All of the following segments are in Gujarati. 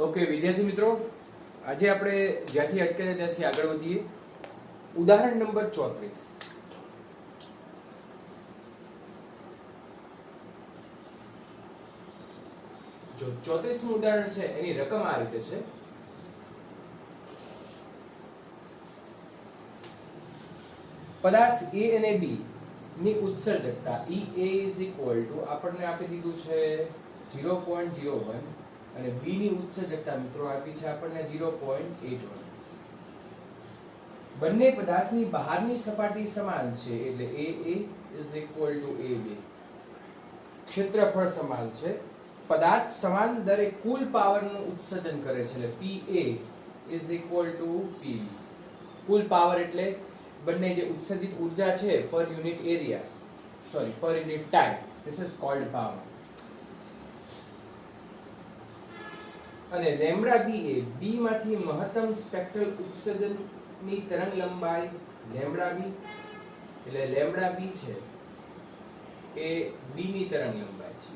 ઓકે વિદ્યાર્થી મિત્રો, આજે આપણે જ્યાંથી અટકેલા ત્યાંથી આગળ વધીએ. ઉદાહરણ નંબર 34. જો 34મું ઉદાહરણ છે એની રકમ આ રીતે છે. પદાર્થ A અને B ની ઉત્સર્જકતા EA આપણને આપી દીધું છે 0.01 અને B ની ઉત્સર્જકતા મિત્રો આપી છે આપણને 0.81. બંને પદાર્થની બહારની સપાટી સમાન છે એટલે AA ક્ષેત્રફળ સમાન છે. પદાર્થ સમાન દરે કુલ પાવરનું ઉત્સર્જન કરે છે એટલે PA PV. કુલ પાવર એટલે બંને જે ઉત્સર્જિત ઊર્જા છે પર યુનિટ એરિયા પર unit time, this is called power. અને લેમ્બડા બી એ બી માંથી મહત્તમ સ્પેક્ટ્રલ ઉત્સર્જનની તરંગ લંબાઈ લેમ્બડા બી એટલે લેમ્બડા બી છે એ બી ની તરંગ લંબાઈ છે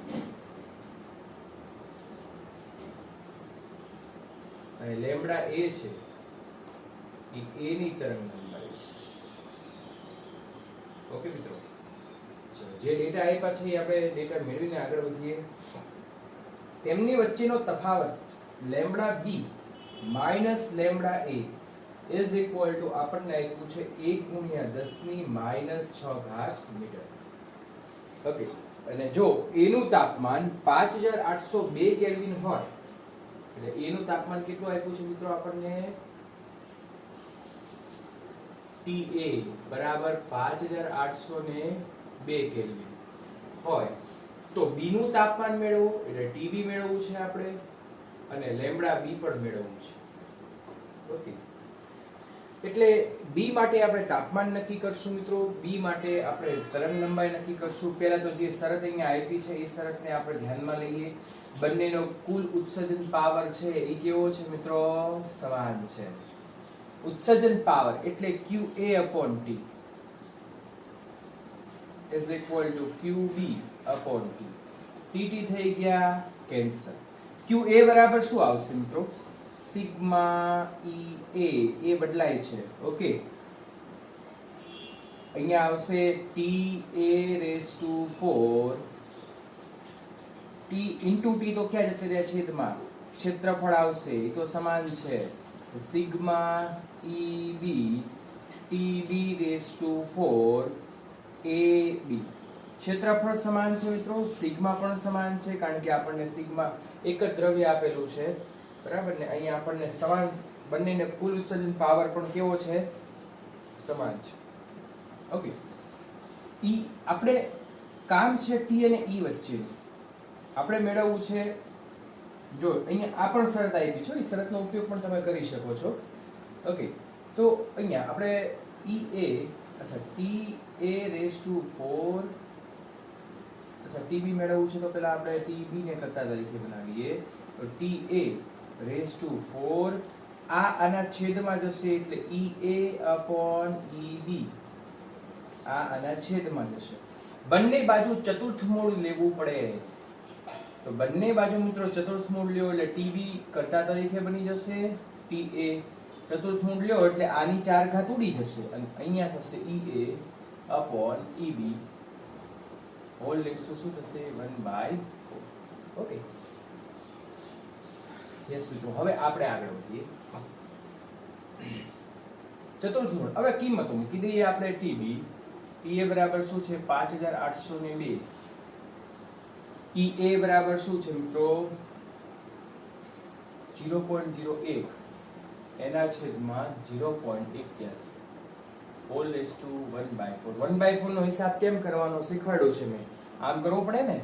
અને લેમ્બડા એ છે એ એ ની તરંગ લંબાઈ છે. ઓકે મિત્રો, જે ડેટા આપ્યા છે એ આપણે ડેટા મેળવીને આગળ વધીએ. તેમની વચ્ચેનો તફાવત lambda B minus lambda A is equal to આપણને આપ્યું છે 1×10⁻⁶ મીટર. ઓકે, અને જો એ નું તાપમાન 5802 કેલ્વિન હોય એટલે એ નું તાપમાન કેટલું આપ્યું છે મિત્રો આપણને TA બરાબર 5802 કેલ્વિન હોય તો બી નું તાપમાન મેળવવું એટલે ટીબી મેળવવું છે આપણે અને લેમ્બડા બી પણ મેળવવું છે. ઓકે, એટલે બી માટે આપણે તાપમાન નક્કી કરશું મિત્રો, બી માટે આપણે તરંગ લંબાઈ નક્કી કરશું. પહેલા તો જે શરત અહીંયા આપી છે એ શરતને આપણે ધ્યાનમાં લઈએ. બંનેનો કુલ ઉત્સર્જન પાવર છે એ કેવો છે મિત્રો? સમાન છે. ઉત્સર્જન પાવર એટલે QA/T is equal to QB/T. TT થઈ ગયા કેન્સલ. QA બરાબર શું આવશે મિત્રો? સિગ્મા EA, એ બદલાય છે. ઓકે, અહીંયા આવશે TA⁴ T into T તો ક્યાં જતી રહે? છેદમાં. ક્ષેત્રફળ આવશે એ તો સમાન છે. Sigma EB TB⁴ AB. ક્ષેત્રફળ સમાન છે મિત્રો, સિગ્મા પણ સમાન છે કારણ કે આપણને સિગ્મા એક જ દ્રવ્ય આપેલું છે, બરાબર ને? અહીંયા આપણને સમાન બંનેને કુલ ઉત્સર્જન પાવર પણ કેવો છે? સમાન છે. ઓકે, ઈ આપણે કામ છે T અને E વચ્ચેનું આપણે મેળવવું છે. જો અહીંયા આ પણ શરત આપી છે, એ શરતનો ઉપયોગ પણ તમે કરી શકો છો. ઓકે, તો અહીંયા આપણે TB મેળવવું છે તો પહેલા આપણે TB ને કરતા તરીકે બનાવીએ તો TA⁴ આ આના છેદમાં જશે એટલે EA/EB આ આના છેદમાં જશે. બંને બાજુ ચતુર્થ મૂળ લેવું પડે તો બંને બાજુ મિત્રો ચતુર્થ મૂળ લ્યો એટલે TB કરતા તરીકે બની જશે, TA ચતુર્થ મૂળ લ્યો એટલે આની 4 ઘાત ઉડી જશે અને અહીંયા થશે EA/EB હોલ નેક્સ્ટ ટુ શું થશે? 1/4. ઓકે, યસ મિત્રો, હવે આપણે આગળ વધીએ. ચતુર્થ મૂળ હવે કિંમતો મૂકી દઈએ આપણે. TB TA બરાબર શું છે? 5802. EA બરાબર શું છે મિત્રો? 0.01 એના છેદમાં 0.81 હોલ રેઝ ટુ 1/4. 1/4 નો હિસાબ કેમ કરવાનો શીખવાડ્યું છે મેં. આમ કરવું પડે ને.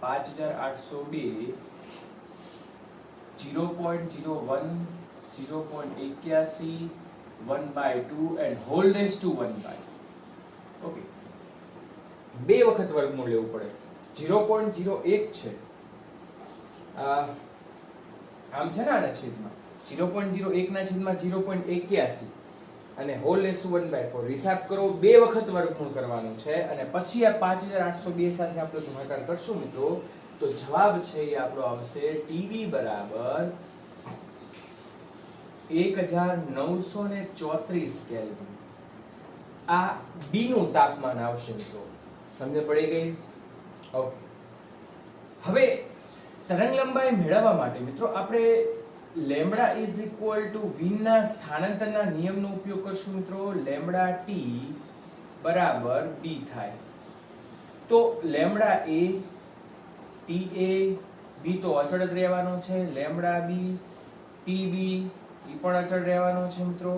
5802 0.01 0.81 1/2 and whole raised to 1/. Okay, બે વખત વર્ગમૂળ લેવું પડે. 0.01 છે આમ છે ને આના છેદમાં 0.01 ના છેદમાં 0.81 અને હોલ રેઝ ટુ 1/4. હિસાબ કરો, બે વખત વર્ગમૂળ કરવાનું છે અને પછી આ 5802 સાથે આપણે ગુણાકાર કરશું મિત્રો તો જવાબ છે એ આપણો આવશે TB બરાબર 1934 કેલ્વિન આ બી નું તાપમાન આવશે મિત્રો. સમજ પડી ગઈ? ઓકે. હવે તરંગ લંબાઈ મેળવવા માટે મિત્રો આપણે લેમ્બડા ઇઝ ઇક્વલ ટુ વિનના સ્થાનાંતરના નિયમનો ઉપયોગ કરશું મિત્રો. લેમ્બડા ટી બરાબર બી થાય. તો લેમ્બડા એ ટી એ બી તો અચળ જ રહેવાનો છે. લેમ્બડા બી ટી બી એ પણ અચળ રહેવાનો છે મિત્રો.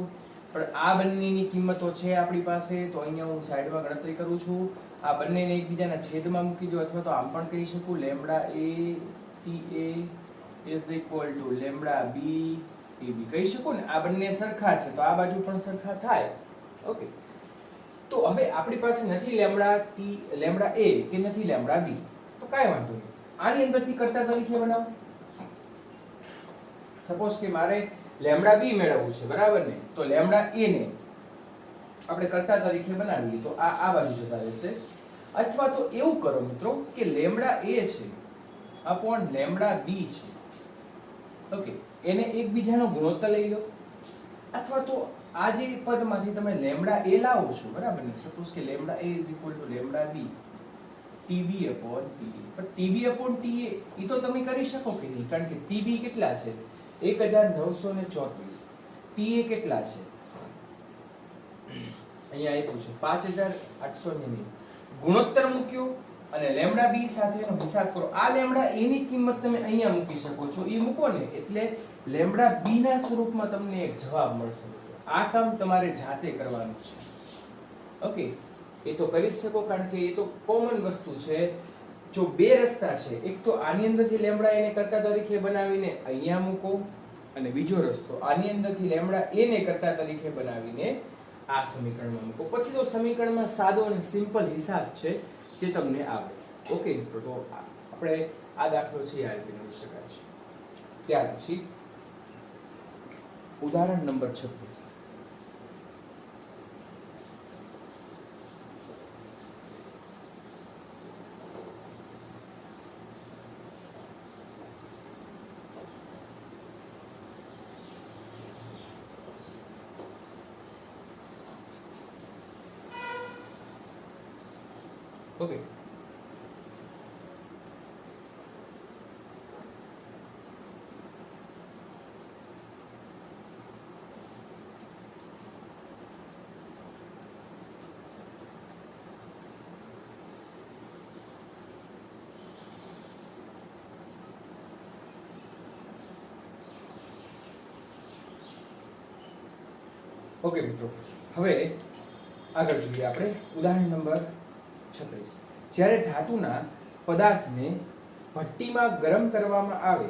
પણ આ બંનેની કિંમતો છે આપણી પાસે, તો અહીંયા હું સાઈડમાં ગણતરી કરું છું. આ બંનેને એકબીજાના છેદમાં મૂકી દો, અથવા તો આમ પણ કહી શકું lambda A T A is equal to lambda B T B કહી શકું ને. આ બંને સરખા છે તો આ બાજુ પણ સરખા થાય. ઓકે. તો હવે આપણી પાસે નથી લેમ્બડા ટી લેમ્બડા એ કે નથી લેમ્બડા બી, તો કાંઈ વાંધો નહીં. આની અંદરથી કર્તા તરીકે બનાવો. સપોઝ કે મારે લેમ્બડા બી મેળવવું છે, બરાબર ને? તો લેમ્બડા એ ને આપણે કર્તા તરીકે બનાવીએ તો આ બાજુ જતા રહેશે. અથવા તો એવું કરો મિત્રો કે લેમ્બડા એ છે અપોન લેમ્બડા બી છે, ઓકે, એને એકબીજાનો ગુણોત્તર લઈ લો. અથવા તો આ જે પદમાંથી તમે લેમ્બડા એ લાવો છો, બરાબર ને? સપોઝ કે lambda A is equal to lambda B TB upon TA. પણ ટીબી અપોન ટીએ એ તો તમે કરી શકો કે નહીં? કારણ કે ટીબી કેટલા છે? 1934. ટીએ કેટલા છે? અહીંયા આપ્યું છે 5890. ગુણોત્તર મૂક્યો અને લેમ્બડા બી સાથેનો હિસાબ કરો. આ લેમ્બડા એ ની કિંમત તમે અહીંયા મૂકી શકો છો. એ મૂકો ને એટલે લેમ્બડા બી ના સ્વરૂપમાં તમને એક જવાબ મળશે. આ કામ તમારે જાતે કરવાનું છે. ઓકે, એ તો કરી જ શકો કારણ કે એ તો કોમન વસ્તુ છે. જો બે રસ્તા છે, એક તો આની અંદરથી લેમ્બડા એને કર્તા તરીકે બનાવીને અહીંયા મૂકો, અને બીજો રસ્તો આની અંદરથી લેમ્બડા એને કર્તા તરીકે બનાવીને આ સમીકરણમાં મૂકો. પછી તો સમીકરણમાં સાદો અને સિમ્પલ હિસાબ છે જે તમને આવડે. ઓકે મિત્રો, તો આપણે આ દાખલો છે આ રીતે ગણી શકાય છે. ત્યાર પછી ઉદાહરણ નંબર 36. ઓકે, ઓકે મિત્રો, હવે આગળ જોઈએ આપણે ઉદાહરણ નંબર 36. જ્યારે ધાતુના પદાર્થને ભઠ્ઠીમાં ગરમ કરવામાં આવે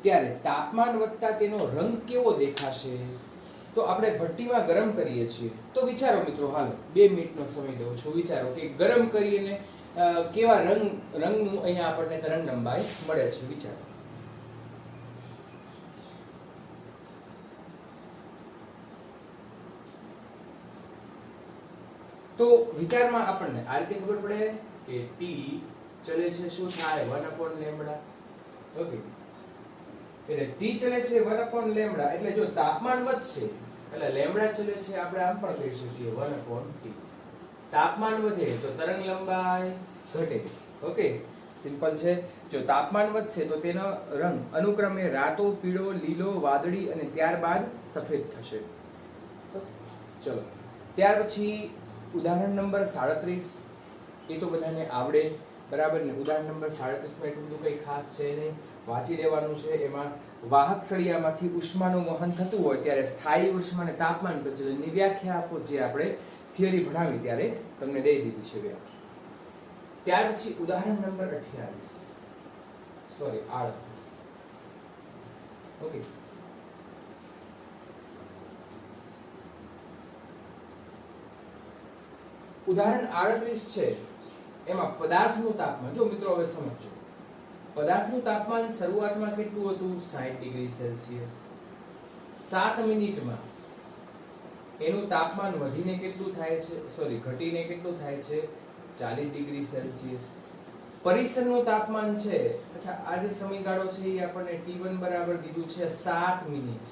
ત્યારે તાપમાન વધતા તેનો રંગ કેવો દેખાશે? તો આપણે ભઠ્ઠીમાં ગરમ કરીએ છીએ તો વિચારો મિત્રો, હાલો 2 મિનિટનો સમય દઉં છું. વિચારો કે ગરમ કરીને કેવા રંગનું અહીંયા આપણને તરંગ લંબાઈ મળે છે. વિચારો. તો વિચારમાં આપણને આ રીતે ખબર પડે કે ટી ચલે છે શું થાય 1 લેમ્બડા. ઓકે, એટલે ટી ચલે છે 1 લેમ્બડા, એટલે જો તાપમાન વધશે એટલે લેમ્બડા ચલે છે, આપણે આમ પણ કહી શકીએ 1 ટી. તાપમાન વધે તો તરંગ લંબાઈ ઘટે. ઓકે, સિમ્પલ છે. જો તાપમાન વધશે તો તેનો રંગ અનુક્રમે રાતો, પીળો, લીલો, વાદળી અને ત્યારબાદ સફેદ થશે. તો ચલો ત્યાર પછી ઉદાહરણ નંબર 37. એ તો બધાને આવડે, બરાબર ને? ઉદાહરણ નંબર 37 માં એટલું બધું કંઈ ખાસ છે નહીં, વાંચી લેવાનું છે. એમાં વાહક સળિયામાંથી ઉષ્માનું વહન થતું હોય ત્યારે સ્થાયી ઉષ્મા અને તાપમાન પ્રચલનની વ્યાખ્યા આપો, જે આપણે થિયરી ભણાવી ત્યારે તમને દઈ દીધી છે વ્યાખ્યા. ત્યાર પછી ઉદાહરણ નંબર 38. ઓકે, ઉદાહરણ 38 છે. એમાં પદાર્થનું તાપમાન જો મિત્રો, હવે સમજો. પદાર્થનું તાપમાન શરૂઆતમાં કેટલું હતું? 60 ડિગ્રી સેલ્સિયસ. 7 મિનિટમાં એનું તાપમાન વધીને કેટલું થાય છે? ઘટીને કેટલું થાય છે? 40 ડિગ્રી સેલ્સિયસ. પરિસરનું તાપમાન છે, અચ્છા આ જે સમયગાળો છે એ આપણને T1 બરાબર દીધું છે 7 મિનિટ.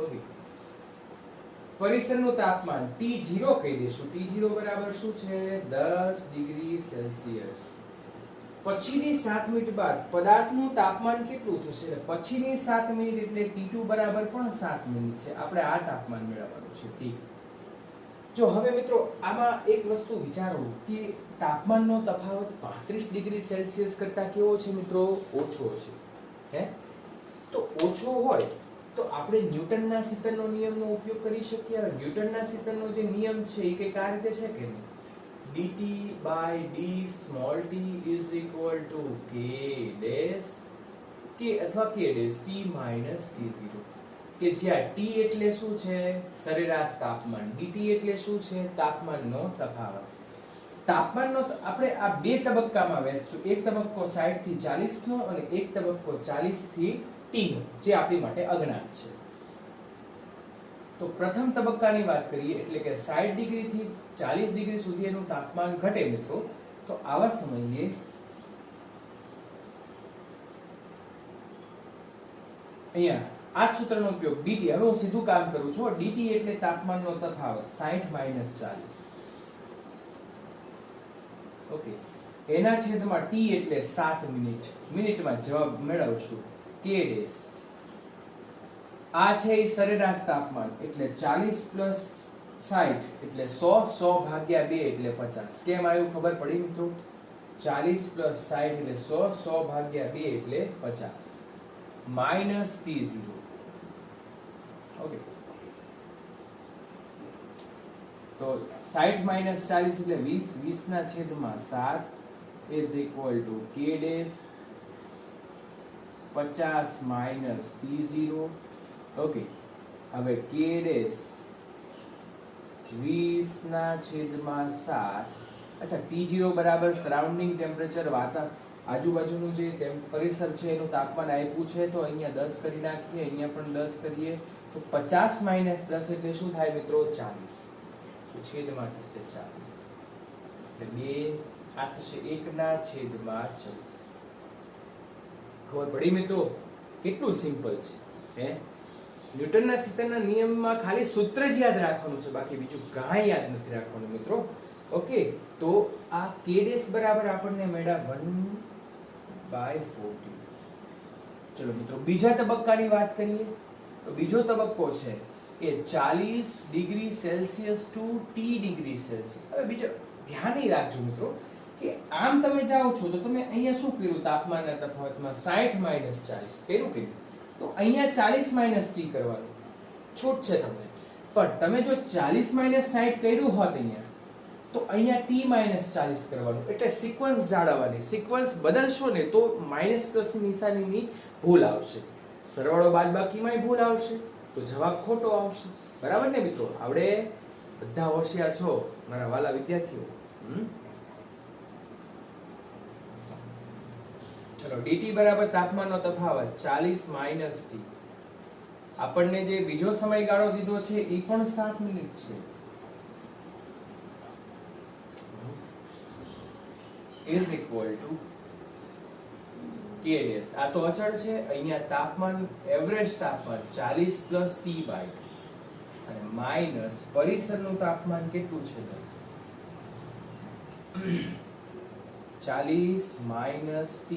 ઓકે, પરિસરનું તાપમાન T0 કહી દઈશું. T0 બરાબર શું છે? 10 ડિગ્રી સેલ્સિયસ. પછીની 7 મિનિટ બાદ પદાર્થનું તાપમાન કેટલું થશે? એટલે પછીની 7 મિનિટ એટલે T2 બરાબર પણ 7 મિનિટ છે. આપણે આ તાપમાન મેળવવાનું છે T. જો હવે મિત્રો આમાં એક વસ્તુ વિચારો કે તાપમાનનો તફાવત 35 ડિગ્રી સેલ્સિયસ કરતા કેવો છે મિત્રો? ઓછો છે. હે, તો ઓછો હોય તો આપણે ન્યૂટનના શીતળનો નિયમનો ઉપયોગ કરી શકીએ. હવે ન્યૂટનના શીતળનો જે નિયમ છે એ કંઈક આ રીતે છે કે નહીં? dt by d small t is equal to k dash k અથવા k dash t minus t0, કે જ્યાં t એટલે શું છે? સરેરાશ તાપમાન. dt એટલે શું છે? તાપમાનનો તફાવત. તાપમાનનો આપણે આ બે તબક્કામાં વહેંચશું. એક તબક્કો 60 થી 40 નો અને એક તબક્કો 40 થી t નો, જે આપણી માટે અજ્ઞાત છે. તો પ્રથમ તબક્કાની વાત કરીએ એટલે કે 60 ડિગ્રી થી 40 ડિગ્રી સુધી એનું તાપમાન ઘટે મિત્રો. તો આવા સમયે અહીંયા આ સૂત્રનો ઉપયોગ dt, હવે હું સીધું કામ કરું છું. dt એટલે તાપમાનનો તફાવત 60 40. ઓકે, એના છેદમાં t એટલે 7 મિનિટ. મિનિટમાં જવાબ મેળવશું k ડેશ. આ છે એ સરેરાશ તાપમાન એટલે 40 પ્લસ 60 એટલે 100, 100 ભાગ્યા 2 એટલે 50. કેમ આવ્યું ખબર પડી મિત્રો? 40 પ્લસ 60 એટલે 100, 100 ભાગ્યા 2 એટલે 50 માઇનસ T0. ઓકે, તો 60 માઇનસ 40 એટલે 20, 20 ના છેદમાં 7 is equal to k dash 50 minus T0. Okay, હવે k dash 20 ના છેદમાં 7. અચ્છા, T0 બરાબર સરાઉન્ડિંગ ટેમ્પરેચર, આજુબાજુનું જે પરિસર છે એનું તાપમાન આપ્યું છે. તો અહીંયા 10 કરી નાખીએ, અહીંયા પણ 10 કરીએ. તો 50 માઇનસ 10 એટલે શું થાય મિત્રો? 40. તો છેદમાં થશે 40 એટલે 2 આ થશે 1 ના છેદમાં 14. ખબર પડી મિત્રો? કેટલું સિમ્પલ છે. હે, ન્યૂટનના શીતળના નિયમમાં ખાલી સૂત્ર જ યાદ રાખવાનું છે, બાકી બીજું કાંઈ યાદ નથી રાખવાનું મિત્રો. ઓકે, તો આ k ડેશ બરાબર આપણને મળ્યા 1/40. ચલો મિત્રો બીજા તબક્કાની વાત કરીએ. તો બીજો તબક્કો છે એ 40 degree Celsius to t degree Celsius. હવે બીજો ધ્યાન રાખજો મિત્રો કે આમ તમે જાઓ છો તો તમે અહીંયા શું કર્યું? તાપમાનના તફાવતમાં 60 માઇનસ 40 કર્યું કે? તો અહીંયા 40 માઇનસ t કરવાનું, છૂટ છે તમને. પણ તમે જો 40 માઇનસ 60 કર્યું હોત અહીંયા, તો અહીંયા t માઇનસ 40 કરવાનું. એટલે સિક્વન્સ જાળવવાની. સિક્વન્સ બદલશો ને તો માઇનસ પ્લસ ની નિશાનીની ભૂલ આવશે, સરવાળો બાદબાકીમાંય ભૂલ આવશે, તો જવાબ ખોટો આવશે. બરાબર ને મિત્રો? આપણે બધા હોશિયાર છો મારા વાલા વિદ્યાર્થીઓ. ચલો, dt બરાબર તાપમાનનો તફાવત 40 માઇનસ t. આપણને જે બીજો સમયગાળો દીધો છે એ પણ 7 મિનિટ છે. is equal to k dash. આ તો અચળ છે. અહીંયા તાપમાન, એવરેજ તાપમાન 40 પ્લસ t બાય અને માઇનસ પરિસરનું તાપમાન કેટલું છે? 10. 40 minus t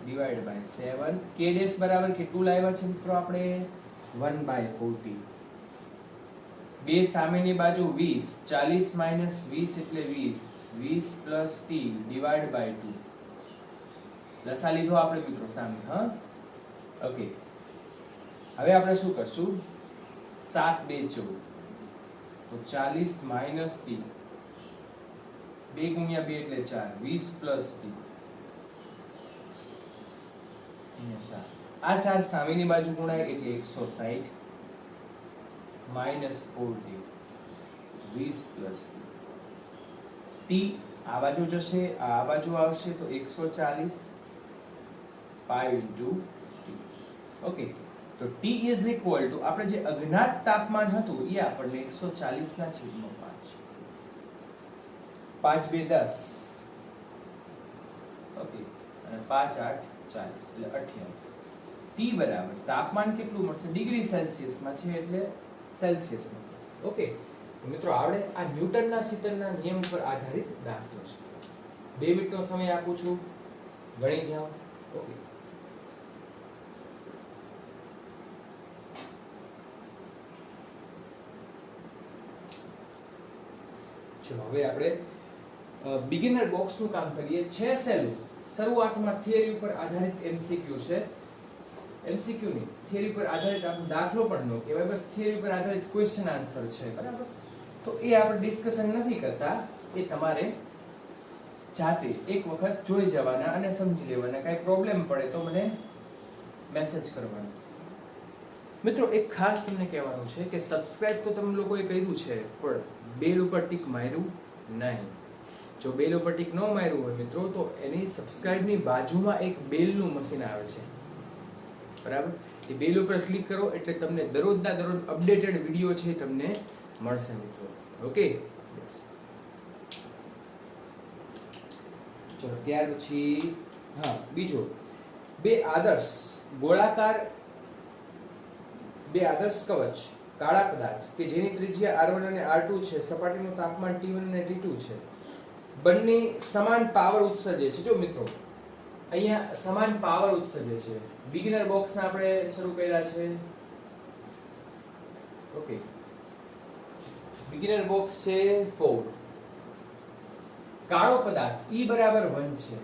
divide by 7. k dash બરાબર કેટલું લાવ્યા છે મિત્રો આપણે? 1/40. બે સામેની બાજુ 20, 40 માઇનસ 20 એટલે 20, 20 પ્લસ t ડિવાઇડ બાય 2. લસા લીધો આપણે મિત્રો સામે. હા, ઓકે. હવે આપણે શું કરશું? 7 2 14. તો 40 માઇનસ t 2 ગુણ્યા 2 એટલે 4, 20 પ્લસ t અહીંયા 4. આ 4 સામેની બાજુ ગુણાય એટલે 160 માઇનસ 40, 20 પ્લસ t. આ બાજુ જશે, આ બાજુ આવશે તો 140 5 into t. ઓકે, તો t is equal to આપણે જે અજ્ઞાત તાપમાન હતું એ આપણને 140 ના છેદમાં 5 5 2 10. ઓકે, અને 5 8 40 એટલે 28. T બરાબર તાપમાન કેટલું મળશે ડિગ્રી સેલ્સિયસમાં છે એટલે સેલ્સિયસમાં થશે. ઓકે મિત્રો આવડે આ ન્યૂટનના શીતળના નિયમ પર આધારિત દાખલો છે. 2 મિનિટનો સમય આપું છું, ગણી જાઓ. ઓકે ચલો હવે આપણે બિગિનર બોક્સનું કામ કરીએ. છે સહેલું, શરૂઆતમાં થિયરી ઉપર આધારિત એમસીક્યુ છે. એમસીક્યુ ની થિયરી પર આધારિત આમ દાખલો પણ ન કહેવાય, બસ થિયરી પર આધારિત ક્વેશ્ચન આન્સર છે, બરાબર. તો એ આપણે ડિસ્કશન નથી કરતા, એ તમારે જાતે એક વખત જોઈ જવાના અને સમજી લેવાના. કાંઈ પ્રોબ્લેમ પડે તો મને મેસેજ કરવાનો. મિત્રો એક ખાસ તમને કહેવાનું છે કે સબસ્ક્રાઇબ તો તમે લોકોએ કર્યું છે, પણ બેલ ઉપર ટીક માર્યું નહીં. જો બેલ ઉપર ટીક ન માર્યું હોય મિત્રો, તો એની સબસ્ક્રાઇબની બાજુમાં એક બેલનું મશીન આવે છે, બરાબર. એ બેલ ઉપર ક્લિક કરો એટલે તમને દરરોજના દરરોજ અપડેટેડ વિડીયો છે તમને મળશે મિત્રો. ઓકે ચલો ત્યાર પછી હા બીજો બે આદર્શ કવચ કાળા પદાર્થ કે જેની ત્રિજ્યા r1 અને r2 છે, સપાટીનું તાપમાન T1 અને T2 છે, બંને સમાન પાવર ઉત્સર્જે છે. જો મિત્રો અહીંયા સમાન પાવર ઉત્સર્જે છે. બિગિનર બોક્સના આપણે શરૂ કર્યા છે. ઓકે બિગિનર બોક્સ છે 4. કાળો પદાર્થ E બરાબર 1 છે,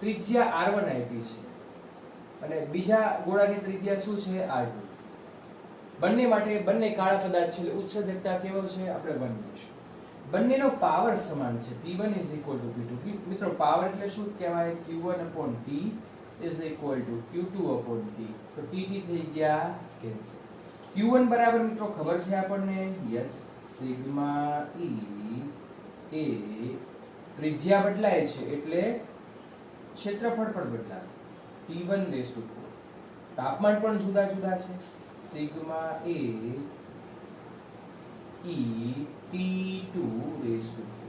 ત્રિજ્યા r1 આપી છે અને બીજા ગોળાની ત્રિજ્યા શું છે r2. બંને માટે બંને કાળા પદાર્થ છે એટલે ઉત્સર્જકતા કેવો છે આપણે 1 લઈશું. બંનેનો પાવર સમાન છે, P1 P2. મિત્રો પાવર એટલે શું કહેવાય, Q1/T Q2/T. તો TT થઈ ગયા કેન્સલ. Q1 બરાબર મિત્રો ખબર છે આપણને, યસ, સિગ્મા E એ ત્રિજ્યા બદલાય છે એટલે ક્ષેત્રફળ પણ બદલાશે, T1/4. તાપમાન પણ જુદા જુદા છે, સિગ્મા એ T2/4.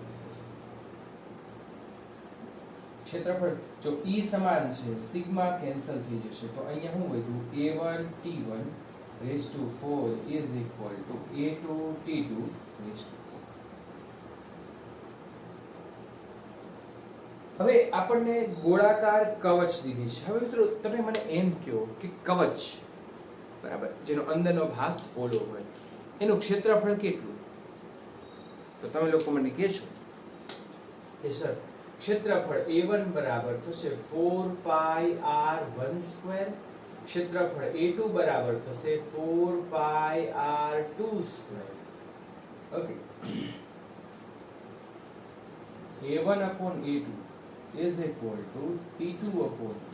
ક્ષેત્રફળ જો E સમાન છે, સિગ્મા કેન્સલ થઈ જશે, તો અહીંયા શું વધ્યું A1 T1/4 A2 T2/4. હવે આપણને ગોળાકાર કવચ દીધી છે. હવે મિત્રો તમે મને એમ કહો કે કવચ બરાબર જેનો અંદરનો ભાગ ઓલો હોય એનું ક્ષેત્રફળ કેટલું, તો તમે લોકો મને કહેશો કે સર ક્ષેત્રફળ A1 બરાબર થશે 4πr1², ક્ષેત્રફળ A2 બરાબર થશે 4πr2². Okay A1/A2 is equal to T2/T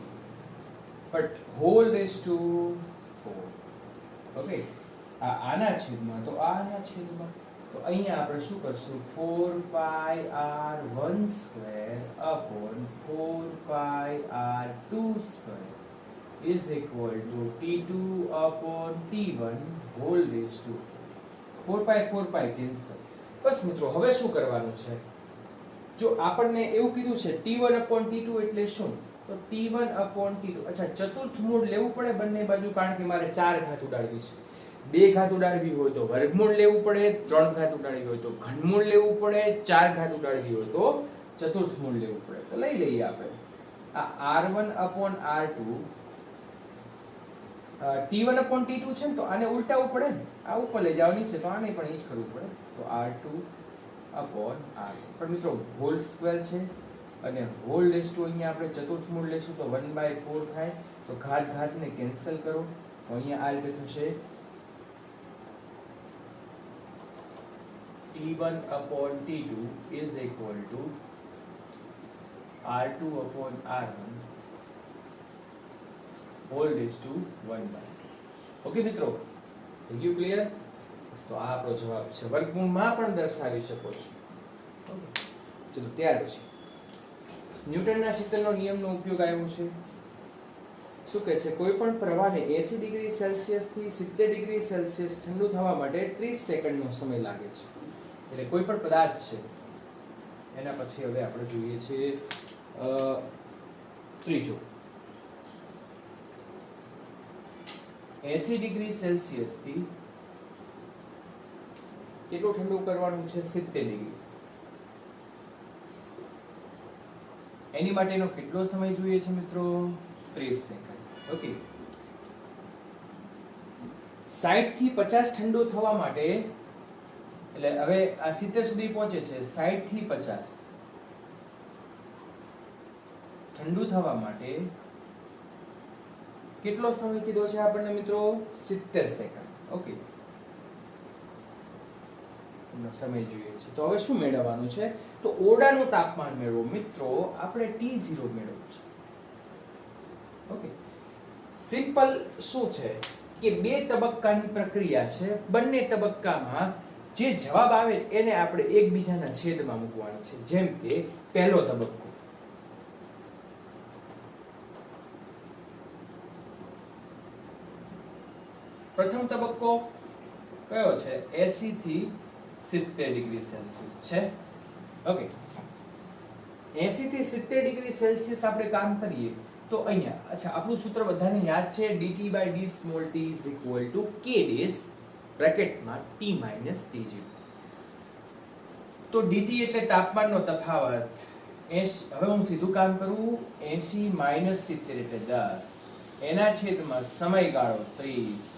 but whole raised to 4. Okay આના છેદમાં તો આના છેદમાં, તો અહીંયા આપણે શું કરશું 4πr1²/4πr2² is equal to T2/T1 whole raised to 4. 4π cancel. બસ મિત્રો હવે શું કરવાનું છે, જો આપણને એવું કીધું છે T1/T2 એટલે શું, તો T1/T2. અચ્છા ચતુર્થ મૂળ લેવું પડે બંને બાજુ, કારણ કે મારે 4 ઘાત ઉડાડવી છે. 2 ઘાત ઉડાડવી હોય તો વર્ગમૂળ લેવું પડે, 3 ઘાત ઉડાડવી હોય તો ઘનમૂળ લેવું પડે, 4 ઘાત ઉડાડવી હોય તો ચતુર્થ મૂળ લેવું પડે. તો લઈ લઈએ આપણે આ R1/R2 T1/T2 છે ને, તો આને ઉલટાવવું પડે ને, આ ઉપર લઈ જાવ નીચે, તો આને પણ એ જ કરવું પડે. તો R2/R2 પણ મિત્રો હોલ સ્ક્વેર છે અને હોલ રેઝ ટુ અહીંયા આપણે ચતુર્થ મૂળ લેશું તો 1/4 થાય, તો ઘાત ઘાતને કેન્સલ કરો, તો અહીંયા આ રીતે થશે T1/T2 is equal to R2/R1 whole raised to 1/2. Okay મિત્રો થઈ ગયું ક્લિયર? તો આ આપણો જવાબ છે. વર્ગમૂળમાં પણ દર્શાવી શકો છો. ચલો ત્યાર પછી ન્યૂટનના શીતળનો નિયમનો ઉપયોગ આવ્યો છે. શું કહે છે, કોઈ પણ પ્રવાહને 80 ડિગ્રી સેલ્સિયસ થી 70 ડિગ્રી સેલ્સિયસ ઠંડુ થવા માટે 30 સેકન્ડનો સમય લાગે છે. એટલે કોઈ પણ પદાર્થ છે એના પછી હવે આપણે જોઈએ છે ત્રીજો 80 ડિગ્રી સેલ્સિયસ થી કેટલું ઠંડુ કરવાનું છે? 70 ડિગ્રી. એની માટેનો કેટલો સમય જોઈએ છે મિત્રો? 30 સેકન્ડ. ઓકે. 60 થી 50 ઠંડુ થવા માટે, એટલે હવે આ 70 સુધી પહોંચે છે, 60 થી 50 ઠંડુ થવા માટે કેટલો સમય કીધો છે આપણને મિત્રો? 70 સેકન્ડ. ઓકે, એનો સમય જોઈએ છે. તો હવે શું મેળવવાનું છે? તો ઓરડાનું તાપમાન મેળવો મિત્રો. આપણે T0 મેળવવું છે. ઓકે, સિમ્પલ શું છે કે બે તબક્કાની પ્રક્રિયા છે. બંને તબક્કામાં જે જવાબ આવે એને આપણે એકબીજાના છેદમાં મૂકવાનો છે. જેમ કે પહેલો તબક્કો, પ્રથમ તબક્કો કયો છે? 80 થી 70 ડિગ્રી સેલ્સિયસ છે. ઓકે, 80 થી 70 ડિગ્રી સેલ્સિયસ આપણે કામ કરીએ તો અહીંયા, અચ્છા, આપણું સૂત્ર બધાને યાદ છે, dt/d small t is equal to k dash બ્રેકેટમાં t minus t0. તો dt એટલે તાપમાનનો તફાવત. હવે હું સીધું કામ કરું, 80 minus 70 એટલે 10 એના છેદમાં સમયગાળો 30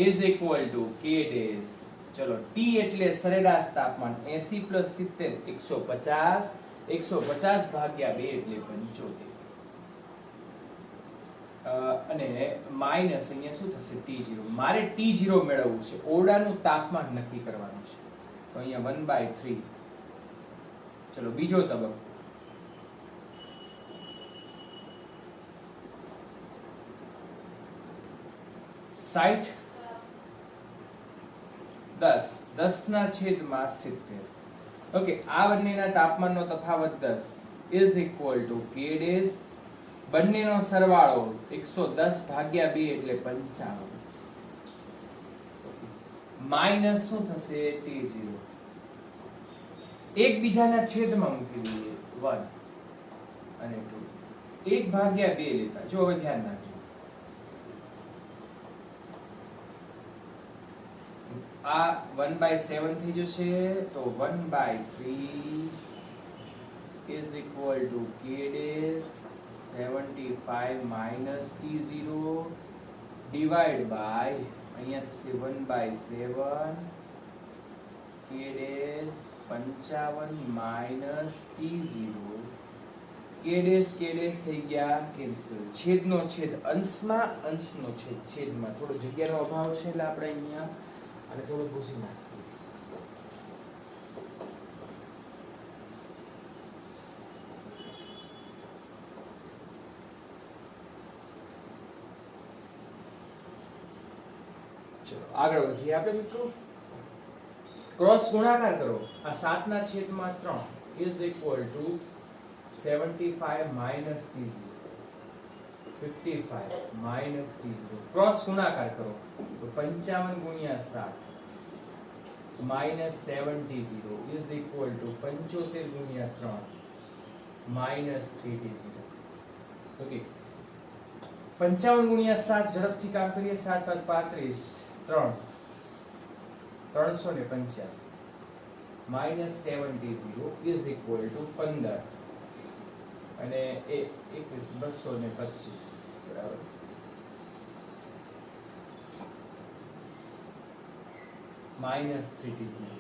is equal to k dash. ચલો, t એટલે સરેરાશ તાપમાન 80 plus 70 150, 150 ભાગ્યા 2 એટલે 75. અને માઇનસ અહીંયા શું થશે? T0. મારે T0 મેળવવું છે, ઓરડાનું તાપમાન નક્કી કરવાનું છે. તો અહીંયા 1/3. ચલો, બીજો તબક્કો, સાઈઠ 10 ના છેદમાં 70. ઓકે, આ બંનેના તાપમાનનો તફાવત 10 is equal to k dash. બંનેનો સરવાળો 110 ભાગ્યા 2 એટલે 55 માઇનસ શું થશે? T0. એકબીજાના છેદમાં મૂકી દઈએ 1 અને 2. 1 ભાગ્યા 2 લેતા જો. હવે ધ્યાન રાખજો, આ 1/7 થઈ જશે. તો 1/3 is equal to k dash 75 minus T0 divide by, અહીંયા થશે 1/7 k dash 55 minus T0. k dash થઈ ગયા કેન્સલ. છેદનો છેદ અંશમાં, અંશનો છેદ છેદમાં. થોડો જગ્યાનો અભાવ છે એટલે આપણે અહીંયા અને થોડું ભૂસી નાખીએ. ચલો આગળ વધીએ આપણે મિત્રો. ક્રોસ ગુણાકાર કરો. આ 7 ના છેદમાં 3 is equal to 75 minus T0. 55 minus T0. Cross ગુણાકાર કરો તો 55 ગુણ્યા 7 minus 7T0 is equal to 75 ગુણ્યા 3 minus 3T0. ઓકે, 55 ગુણ્યા 7 ઝડપથી કામ કરીએ. 7 × 5 = 35, 385 minus 7T0 is equal to 15 અને 225 બરાબર. minus 3T0.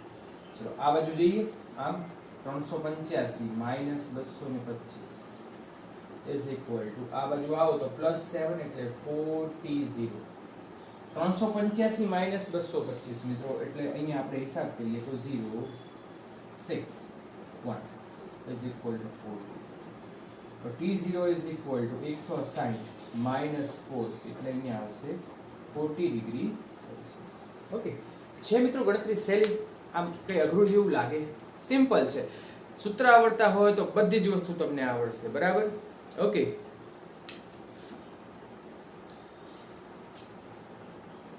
ચલો આ બાજુ જઈએ. આમ 385 minus 225 is equal to, આ બાજુ આવો તો +7 એટલે 4T0. 385 minus 225 મિત્રો, એટલે અહીંયા આપણે હિસાબ કરીએ તો 0 6 1 is equal to 4T0. તો T0 is equal to 160 minus 4 એટલે અહીંયા આવશે 40 ડિગ્રી સેલ્સિયસ. ઓકે, છે મિત્રો ગણતરી સહેલી, આમ કઈ અઘરું જેવું લાગે? સિમ્પલ છે. સૂત્ર આવડતા હોય તો બધી જ વસ્તુ તમને આવડશે. બરાબર. ઓકે,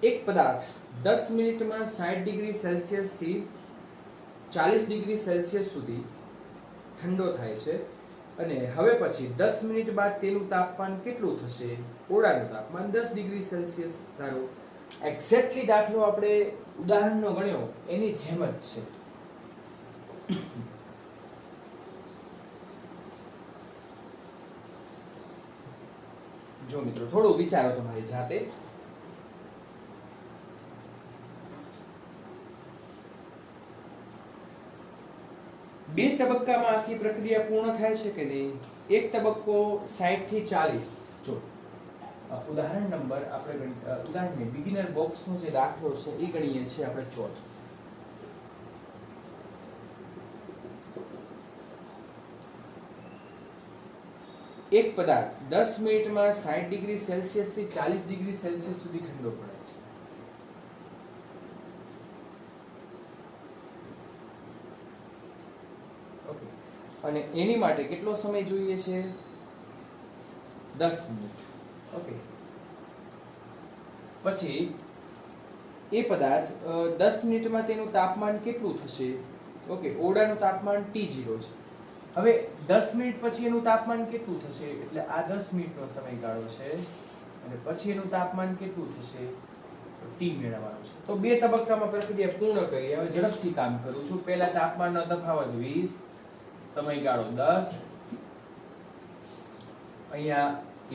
એક પદાર્થ 10 મિનિટમાં 60 ડિગ્રી સેલ્સિયસ થી 40 ડિગ્રી સેલ્સિયસ સુધી ઠંડો થાય છે. અને હવે પછી 10 મિનિટ બાદ તેનું તાપમાન કેટલું થશે? ઓરડાનું તાપમાન 10 ડિગ્રી સેલ્સિયસ ધારો. એક્ઝેક્ટલી દાખલો આપણે ઉદાહરણનો ગણ્યો એની જેમ જ છે. જો મિત્રો થોડું વિચારો તમારી જાતે. બે તબક્કામાં આખી પ્રક્રિયા પૂર્ણ થાય છે કે નહીં? એક તબક્કો 60 થી 40. જો ઉદાહરણ નંબર આપણે ઉદાહરણ બિગિનર બોક્સનો જે દાખલો છે એ ગણીએ છીએ આપણે 14. એક પદાર્થ 10 મિનિટમાં 60 ડિગ્રી સેલ્સિયસ થી 40 ડિગ્રી સેલ્સિયસ સુધી ઠંડો પડે છે. ઓકે, અને એની માટે કેટલો સમય જોઈએ છે? 10 મિનિટ. ઓકે, પછી એ પદાર્થ 10 મિનિટમાં તેનું તાપમાન કેટલું થશે? ઓકે, ઓરડાનું તાપમાન T0 છે. હવે 10 મિનિટ પછી એનું તાપમાન કેટલું થશે? એટલે આ 10 મિનિટનો સમયગાળો છે અને પછી એનું તાપમાન કેટલું થશે? T મેળવવાનું છે. તો બે તબક્કામાં પ્રક્રિયા પૂર્ણ કરી. હવે ઝડપથી કામ કરું છું. પહેલા તાપમાનનો તફાવત 20, સમયગાળો 10. અહીંયા K'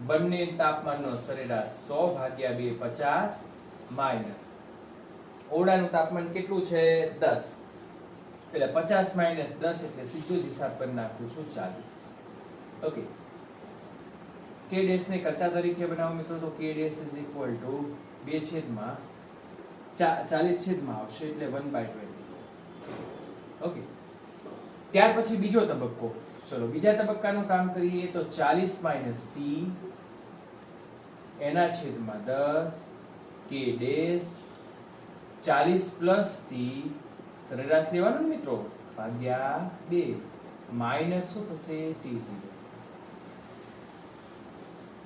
બંને તાપમાનનો સરેરાશ 100 ભાગ્યા 2 50 માઈનસ ઓરડાનું તાપમાન કેટલું છે? 10. એટલે 50 માઈનસ 10 એટલે સીધો જ હિસાબ કરી નાખું છું 40. ઓકે, K' ને કરતા તરીકે બનાવો મિત્રો. તો K' ઇઝ ઇક્વલ ટુ 2/40 આવશે એટલે 1/20. ઓકે, ત્યાર પછી બીજો તબક્કો. ચલો બીજા તબક્કાનું કામ કરીએ તો 40 માઈનસ T એના છેદમાં 10 K' 40 પ્લસ T સરેરાશ લેવાનું ને મિત્રો ભાગ્યા 2 માઈનસ શું થશે? T0.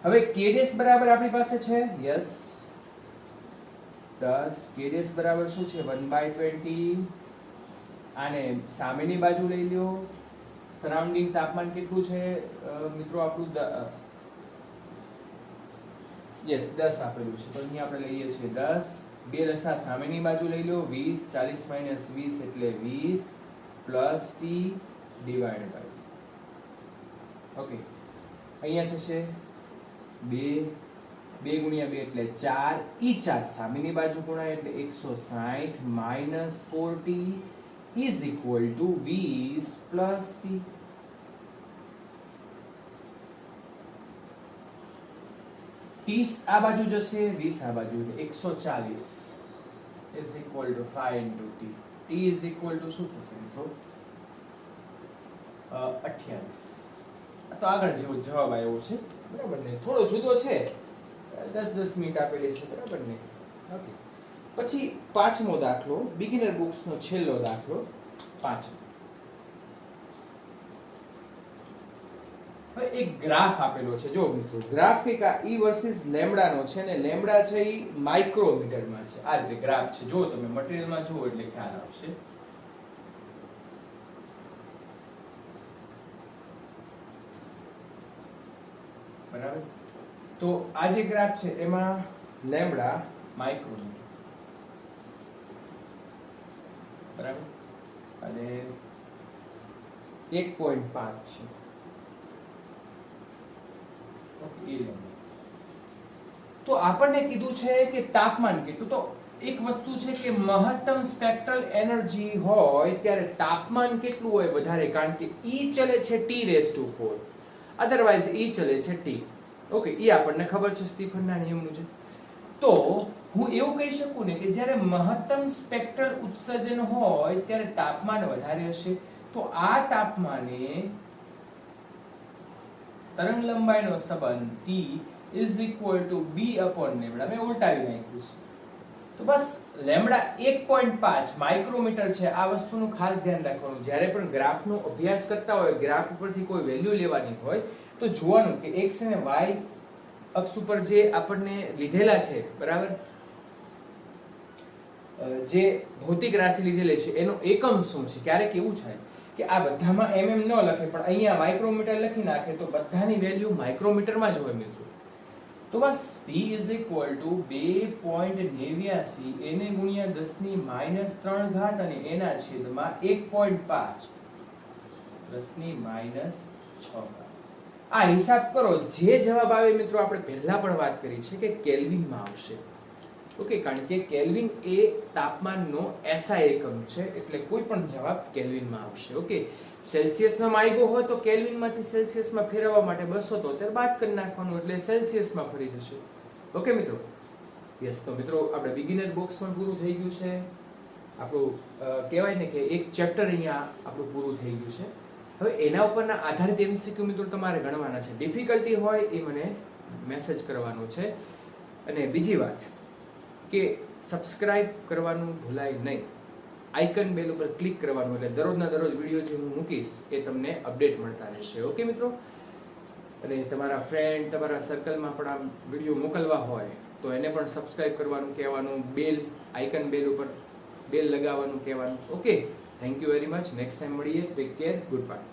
હવે K' બરાબર આપણી પાસે છે યસ 10. K' બરાબર શું છે? 1/20. આને સામેની બાજુ લઈ લ્યો. સરાઉન્ડિંગ તાપમાન કેટલું છે મિત્રો આપણું? યસ 10 આપેલું છે. તો અહીંયા આપણે લઈએ છીએ 10. બે લસા સામેની બાજુ લઈ લો. 20 40 માઈનસ 20 એટલે 20 plus T divide by. Okay, અહીંયા થશે 2 ગુણ્યા 2 એટલે 4. E4 સામેની બાજુ ગુણાય એટલે 160 minus 4T is equal to 20 plus T. T આ બાજુ જશે 20 આ બાજુ એટલે 140 is equal to 5 into T. T is equal to શું થશે મિત્રો? 28. તો આગળ જેવો જવાબ આવ્યો છે બરાબર ને? થોડો જુદો છે. 10 મિનિટ આપેલી છે બરાબર ને? ઓકે, પછી પાંચમો દાખલો બિગિનર બુક્સનો છેલ્લો દાખલો 5. હવે એક ગ્રાફ આપેલો છે. જો મિત્રો ગ્રાફ કંઈક આ E વર્સિસ લેમ્બડાનો છે ને લેમ્બડા છે એ માઇક્રોમીટરમાં છે. આ રીતે ગ્રાફ છે. જો તમે મટીરીયલમાં જુઓ એટલે ખ્યાલ આવશે. બરાબર, તો આ જે ગ્રાફ છે એમાં લેમ્બડા માઇક્રોમીટર બરાબર અને 1.5 છે. તો આપણને કીધું છે કે તાપમાન કેટલું. તો એક વસ્તુ છે કે મહત્તમ સ્પેક્ટ્રલ એનર્જી હોય ત્યારે તાપમાન કેટલું હોય વધારે? કારણ કે E ચલે છે T⁴, અધરવાઇઝ E ચલે છે T. ઓકે, એ આપણને ખબર છે સ્ટીફનના નિયમ મુજબ. તો હું એવું કહી શકું ને કે જ્યારે મહત્તમ સ્પેક્ટ્રલ ઉત્સર્જન હોય ત્યારે તાપમાન વધારે હશે. તો આ તાપમાને તરંગ લંબાઈનો સંબંધ T is equal to B upon lambda મેં ઉલટાવી નાખ્યું છે. તો બસ લેમ્બડા 1.5 માઇક્રોમીટર છે. આ વસ્તુનું ખાસ ધ્યાન રાખવાનું. જ્યારે પણ ગ્રાફનો અભ્યાસ કરતા હોય, ગ્રાફ ઉપરથી કોઈ વેલ્યુ લેવાની હોય તો જોવાનું કે x અને y અક્ષ ઉપર જે આપણને લીધેલા છે બરાબર, જે ભૌતિક રાશિ લીધેલી છે એનો એકમ શું છે. ક્યારેક એવું થાય કે આ બધામાં mm ન લખે પણ અહીંયા માઇક્રોમીટર લખી નાખે તો બધાની વેલ્યુ માઇક્રોમીટરમાં જ હોય મિત્રો. તો બસ C = 2.89 એને ગુણ્યા 10⁻³ અને એના છેદમાં 1.5 10⁻6. આ હિસાબ કરો, જે જવાબ આવે મિત્રો આપણે પહેલા પણ વાત કરી છે કે કેલ્વિનમાં આવશે. ઓકે, કારણ કે કેલ્વિન એ તાપમાનનો SI એકમ છે એટલે કોઈ પણ જવાબ કેલ્વિનમાં આવશે. ઓકે, સેલ્સિયસમાં માંગ્યો હોય તો કેલ્વિનમાંથી સેલ્સિયસમાં ફેરવવા માટે 273 બાદ કરી નાખવાનું એટલે સેલ્સિયસમાં ફરી જશે. ઓકે મિત્રો, યસ. તો મિત્રો આપણે બિગિનર બોક્સ પણ પૂરું થઈ ગયું છે. આપણું કહેવાય ને કે એક ચેપ્ટર અહીંયા આપણું પૂરું થઈ ગયું છે. હવે એના ઉપરના આધારિત MCQ મિત્રો તમારે ગણવાના છે. ડિફિકલ્ટી હોય એ મને મેસેજ કરવાનો છે. અને બીજી વાત કે સબસ્ક્રાઇબ કરવાનું ભૂલાય નહીં. આઇકન બેલ ઉપર ક્લિક કરવાનું એટલે દરરોજના દરરોજ વિડીયો જે હું મૂકીશ એ તમને અપડેટ મળતા રહેશે. ઓકે મિત્રો, અને તમારા ફ્રેન્ડ, તમારા સર્કલમાં પણ આ વિડીયો મોકલવા હોય તો એને પણ સબસ્ક્રાઇબ કરવાનું કહેવાનું, બેલ આઇકન બેલ ઉપર બેલ લગાવવાનું કહેવાનું. Okay, thank you very much. Next time મળીએ. Take care. Good bye.